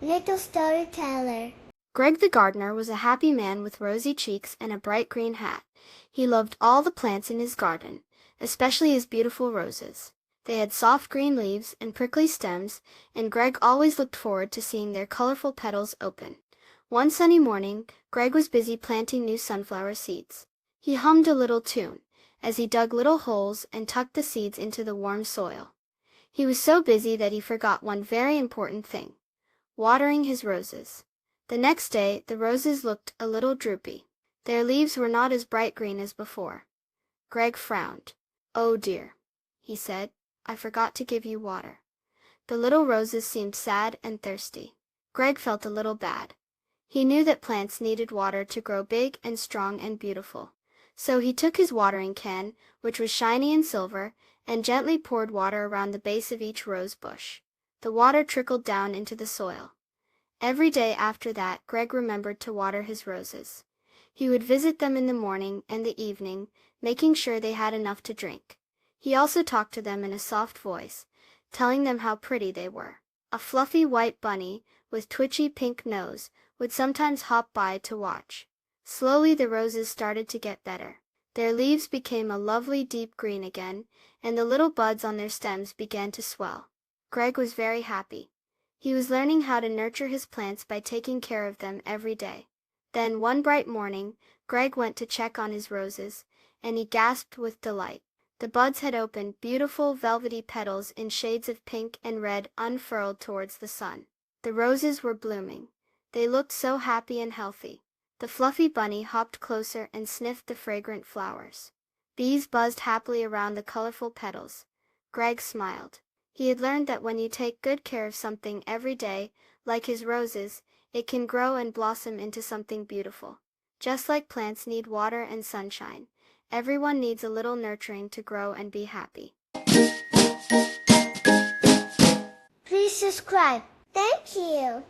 Little storyteller. Greg the gardener was a happy man with rosy cheeks and a bright green hat. He loved all the plants in his garden, especially his beautiful roses. They had soft green leaves and prickly stems, and Greg always looked forward to seeing their colorful petals open. One sunny morning, Greg was busy planting new sunflower seeds. He hummed a little tune as he dug little holes and tucked the seeds into the warm soil. He was so busy that he forgot one very important thing: watering his roses. The next day the roses looked a little droopy. Their leaves were not as bright green as before. Greg frowned. "Oh dear," he said, "I forgot to give you water." The little roses seemed sad and thirsty. Greg felt a little bad. He knew that plants needed water to grow big and strong and beautiful. So he took his watering can, which was shiny and silver, and gently poured water around the base of each rose bush. The water trickled down into the soil. Every day after that Greg remembered to water his roses. He would visit them in the morning and the evening, making sure they had enough to drink. He also talked to them in a soft voice, telling them how pretty they were. A fluffy white bunny, with twitchy pink nose, would sometimes hop by to watch. Slowly the roses started to get better. Their leaves became a lovely deep green again, and the little buds on their stems began to swell. Greg was very happy. He was learning how to nurture his plants by taking care of them every day. Then one bright morning, Greg went to check on his roses, and he gasped with delight. The buds had opened, beautiful velvety petals in shades of pink and red unfurled towards the sun. The roses were blooming. They looked so happy and healthy. The fluffy bunny hopped closer and sniffed the fragrant flowers. Bees buzzed happily around the colorful petals. Greg smiled. He had learned that when you take good care of something every day, like his roses, it can grow and blossom into something beautiful. Just like plants need water and sunshine, everyone needs a little nurturing to grow and be happy. Please subscribe. Thank you.